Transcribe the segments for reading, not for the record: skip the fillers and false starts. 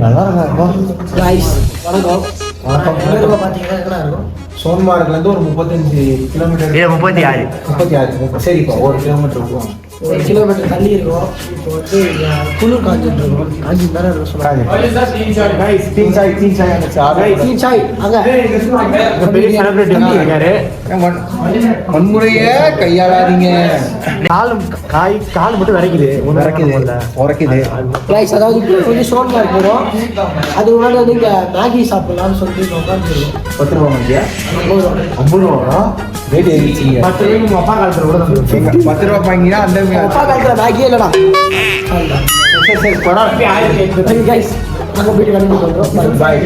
நல்லா இருக்கும். வணக்கம். பார்த்தீங்கன்னா என்ன இருக்கும்? சோன்மார்க்லேருந்து ஒரு 35 கிலோமீட்டர். 36 சரிப்பா. 1 கிலோமீட்டர் இருக்கும். 1 கிலோமீட்டர் தள்ளி இருக்கும். இப்போ வந்து குளிர் காஞ்சிட்டு இருக்கும். காஞ்சி தானே இருக்கும் சொன்னாங்க. வன்முறையை கையாளாதீங்க. கால் மட்டும் விரைக்குது. உரைக்குது. அதாவது கொஞ்சம் சோன்மார்க் வரும். அது முன்னாடி வந்து இங்கே மேகி சாப்பிடலாம்னு சொல்லிட்டு உட்காந்துருக்கோம். 10 ரூபா மதியா 50 ரூபா ரேட் ஏறிச்சிங்க. 10 ரூபாய்க்கு அப்பா காலத்தில் கூட 10 ரூபா வாங்கினா அந்த அப்பா காலத்தில் மேகியே இல்லைடா. சரி பரவாயில்ல. கைஸ் நாங்கள் போயிட்டு கண்டிப்பாக பண்ணுறோம். பாய்.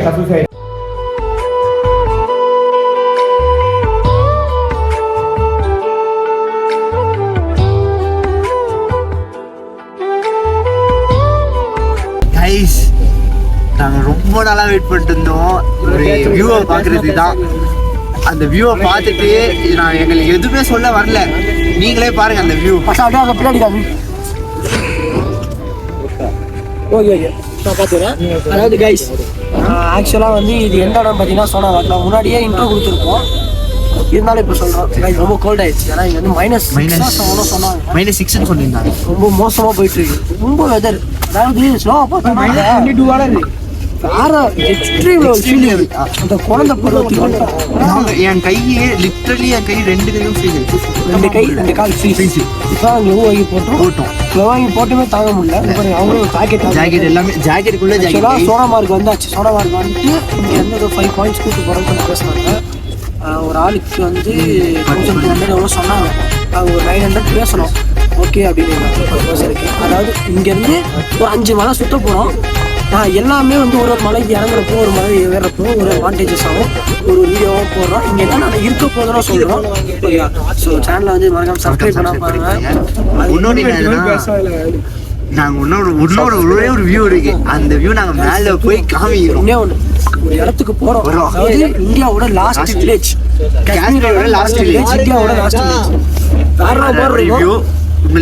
நாங்கள் ரொம்ப நாளாக வெயிட் பண்ணிட்டு இருந்தோம் ஒரு வியூவை பார்க்குறதுக்கு தான். அந்த வியூவை பார்த்துட்டு நான் எங்களுக்கு எதுவுமே சொல்ல வரல, நீங்களே பாருங்க அந்த வியூ. பின்னாடி ஓகே நான் பார்த்துக்கிறேன். அதாவது கைஸ் ஆக்சுவலாக வந்து இது எந்த இடம் பார்த்தீங்கன்னா சோனாமார்க். நான் முன்னாடியே இன்ட்ரோ கொடுத்துருப்போம், இருந்தாலும் இப்போ சொல்கிறோம். கைஸ் ரொம்ப கோல்ட் ஆயிடுச்சு. ஏன்னா இங்கே வந்து -6 சொன்னாங்க. -6 சொல்லியிருந்தாங்க. ரொம்ப மோசமாக போயிட்டு இருக்கு. ரொம்ப வெதர் அதாவது ஸ்லோவாக பார்த்து எக்ஸ்ட்ரீம் ஃபீலிங். அந்த குழந்தை பருவத்துக்கு என் கையே லிட்ரலி என் கை 2 கையும் ஃப்ரீஸ். 2 கால் ஃப்ரீஸ். இப்போ க்ளோ வாங்கி போட்டோம். க்ளோ வாங்கி போட்டுமே தாங்க முடியல. அவங்களும் ஜாக்கெட் எல்லாமே ஜாக்கெட்டுக்குள்ளே ஜாக்கெட். சோனாமார்க் வந்தாச்சு. சோனாமார்க் வந்துட்டு இங்கே வந்து ஒரு 5 பாயிண்ட்ஸ் கூட்டு போகிறோம்னு கொஞ்சம் பேசுனாங்க. ஒரு ஆளுக்கு வந்து 1200 எவ்வளோ சொன்னாங்க. அவங்க ஒரு 900 பேசணும் ஓகே அப்படின்னு இருக்கு. அதாவது இங்கேருந்து ஒரு 5 மலை சுற்ற போகிறோம். எல்லாமே வந்து ஒரு மலைக்கு இறங்குறப்போ ஒரு மலை ஏறப்போ ஒரு அட்வான்டேஜஸ் ஆகும். ஒரு வீடியோவாக போடுறோம். இங்கே என்ன நான் இருக்க போதும் சொல்கிறோம். ஸோ சேனலை வந்து மறக்காம சப்ஸ்கிரைப் பண்ண பாருங்க. நாங்கள் ஒரே ஒரு வியூ இருக்கு. அந்த வியூ நாங்கள் மேலே போய் காமிக்கிறோம். ஒரு இடத்துக்கு போகிறோம். அதாவது இந்தியாவோட லாஸ்ட் வில்லேஜ், காஷ்மீரோட லாஸ்ட் வில்லேஜ், இந்தியாவோட லாஸ்ட் வில்லேஜ். வேற ஒரு வியூ.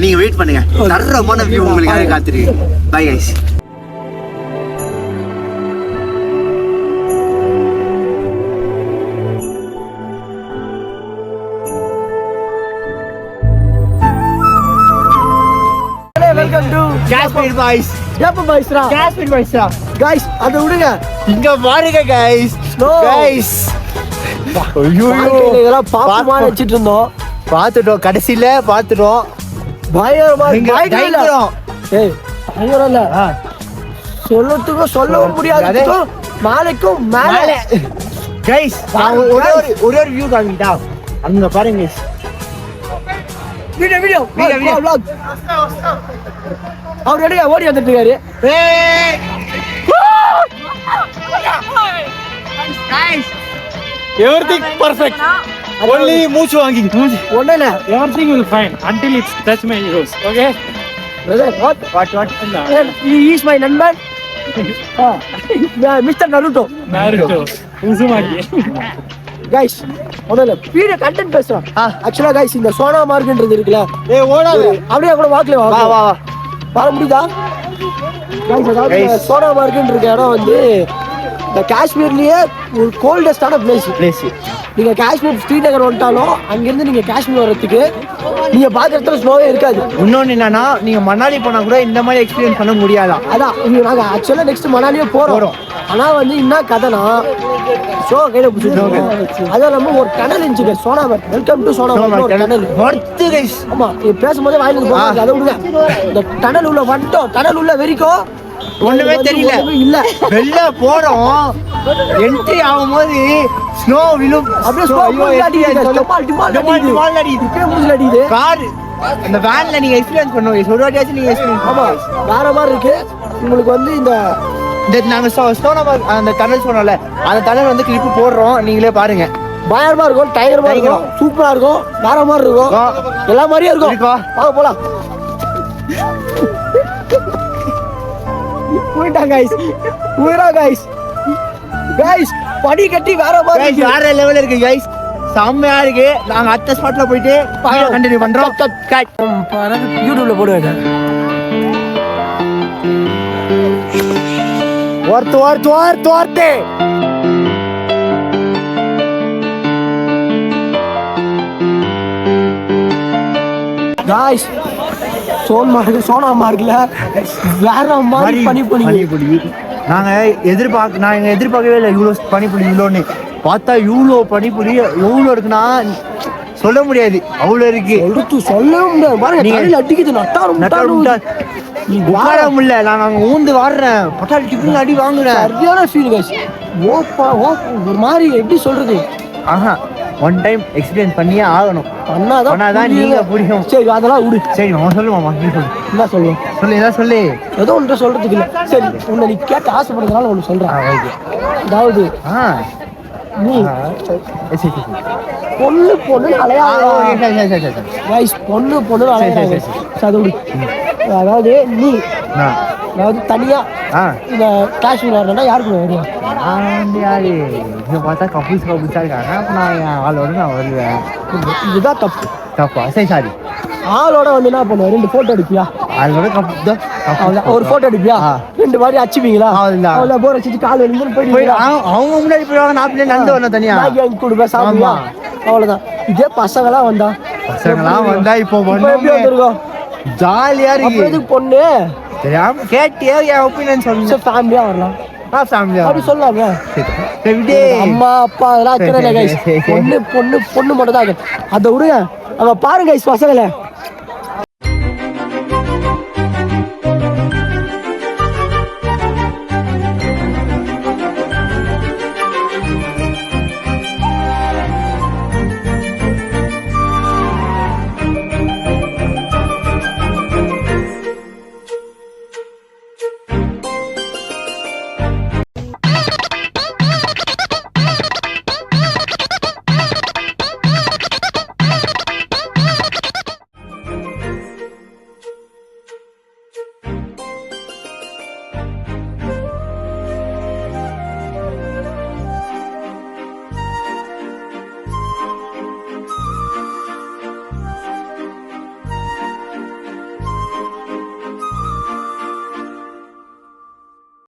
நீங்கள் வெயிட் பண்ணுங்க, தரமான வியூ உங்களுக்கு காத்திருக்கு. Bye guys. Welcome to Kashmir boys. Kashmir பாய்ஸ்ரா. கைஸ் அதை விடுங்க, இங்க பாருங்க கைஸ். கைஸ் இதெல்லாம் பாப்பமா வச்சிட்டு இருந்தோம். பார்த்துட்டோம், கடைசியில பார்த்துட்டோம். பயங்கரமா ஏய் பயங்கரம் இல்ல, சொல்லத்துக்கும் சொல்லவும் முடியாது. நாளைக்கும் மேலே கைஸ் ஒரே ஒரு வியூ காமிட்டா அங்க பாருங்க கைஸ். வீடியோ அவர் ரெடியா ஓடி வந்துட்டு இருக்காரு. Everything perfect. Only மூச்சு வாங்கி ஒண்ணு இல்ல. Everything will fine until it touch my ears. Okay. What? He is my நண்பன். Mister Naruto. உசுமாக்கி. கைஸ் முதல்ல வீடியோ கண்டென்ட் பேசுறோம். ஆக்சுவலா கைஸ் இந்த சோனாமார்க்ன்றது இருக்குல்ல, அப்படியே கூட வாக்குல வா வர முடியுதா கைஸ்? அதாவது சோனாமார்க்ன்ற இடம் வந்து இந்த காஷ்மீர்லயே ஒரு கோல்டஸ்டான பிளேஸ். நீங்க காஷ்மீர் ஸ்ரீநகர் வந்துட்டாலும் அங்கிருந்து நீங்க காஷ்மீர் வர்றதுக்கு நீங்க பாக்குறதுல ஸ்னோவே இருக்காது. இன்னொன்னு என்னன்னா, நீங்க மணாலி போனா கூட இந்த மாதிரி எக்ஸ்பீரியன்ஸ் பண்ண முடியாதான். அதான் நாங்க ஆக்சுவலா நெக்ஸ்ட் மணாலியே போறோம். ஆனா வந்து என்ன கதைனா ஷோ கையில பிடிச்சிருக்கோம். அதான் நம்ம ஒரு டனல் இருந்துச்சு Sonamarg. Welcome to Sonamarg tunnel. ஆமா நீ பேசும்போதே வாயில போகாது. அதை விடுங்க, இந்த டனல் உள்ள வந்துட்டோம். டனல் உள்ள வரைக்கும் ஒண்ணுமே தெரியல. இல்ல வெளில போறோம், என்ட்ரி ஆகும்போது ஸ்னோ விழும். அப்படியே கார் அந்த வேன்ல நீங்க எக்ஸ்பீரியன்ஸ் பண்ணுவீங்க. ஒரு வாட்டியாச்சும் நீங்க எக்ஸ்பீரியன்ஸ். ஆமா வேற மாதிரி இருக்கு உங்களுக்கு வந்து இந்த நாங்க சோனாமார்க் அந்த டனல் சொன்னோம்ல, அந்த டனல் வந்து கிளிப்பு போடுறோம், நீங்களே பாருங்க. பயங்கரமா இருக்கும், டைகரமா இருக்கும், சூப்பரா இருக்கும், வேற மாதிரி இருக்கும், எல்லா மாதிரியும் இருக்கும். வாங்க போலாம். போயிட்டாங்க கைஸ். படி கட்டி வேற மாதிரி வேற லெவல்ல இருக்கு கைஸ். செம்மையா இருக்கு. நாங்க அடுத்த ஸ்பாட்ல போயிட்டு கண்டினியூ பண்றோம். யூடியூப்ல போடுவேன். ஒருத்தே காய்ஸ் சோனா மார்க்ல வேற மாதிரி பனிப்புலி. நாங்கள் எதிர்பார்க்கவே இல்லை இவ்வளோ பனிப்புலி இவ்வளோன்னு. பார்த்தா இவ்வளோ பனிப்புலி எவ்வளோ இருக்குன்னா சொல்ல முடியாது, அவ்வளோ இருக்கு. சொல்ல முடியாது பாருங்க, தலையில அடிக்குது நட்டாரும் உட்கார முடியல. நாங்கள் அங்கே ஊந்து வாடுறேன், பட்டாளி டிஃபின் அடி வாங்குறேன். சரியான ஃபீல் கைஸ். ஒரு மாதிரி எப்படி சொல்றது, ஆஹா ஒன் டைம் எக்ஸ்பீரியன்ஸ் பண்ணியே ஆகணும். பண்ணாதான் நீங்க புரியும். சரி அதெல்லாம் விடு. சரி அவன் சொல்லுவாமா, நீ சொல்லு. என்ன சொல்லுவோம், ஏதாவது சொல்லு. ஏதோ ஒன்று சொல்றதுக்கு இல்லை. சரி உன்னை நீ கேட்க ஆசைப்படுறதுனால ஒன்று சொல்றேன். அதாவது நீ பொண்ணு அலையாத பொண்ணு அலையாத. அதாவது நீ அதாவது தனியா இந்த காஷ்மீர் வரணும்னா யாருக்கு வருவா? யாரு இதை பார்த்தா கப்புள்ஸா இருக்காங்க. அப்போ நான் ஆளோட நான் வருவேன். இதுதான் தப்பா? சரி சாரி. ஆளோட வந்து என்ன பண்ணுவ, 2 போட்டோ எடுப்பியா? ஆளோட ஒரு போட்டோ எடுப்பியா? 2 மாதிரி அச்சுப்பீங்களா? அவ்வளோ போர் வச்சுட்டு கால் வந்து போயிட்டு அவங்க முன்னாடி போயிடுவாங்க. நான் பிள்ளை நந்து வரணும் தனியா கொடுப்பேன் சாப்பிடுவா. அவ்வளோதான். இதே பசங்களாம் வந்தா இப்போ எப்படி வந்துருக்கோம், ஜாலியா இருக்கு. பொண்ணு தெரியாம கேட்டியா என் ஒப்பீனியன் சொல்லு. ஃபேமிலியா வரலாம், ஃபேமிலியா அப்படி சொல்லலாங்க. அம்மா அப்பா அதெல்லாம் பொண்ணு மட்டும் தான். அதை விடுங்க, அங்க பாருங்க பசங்களை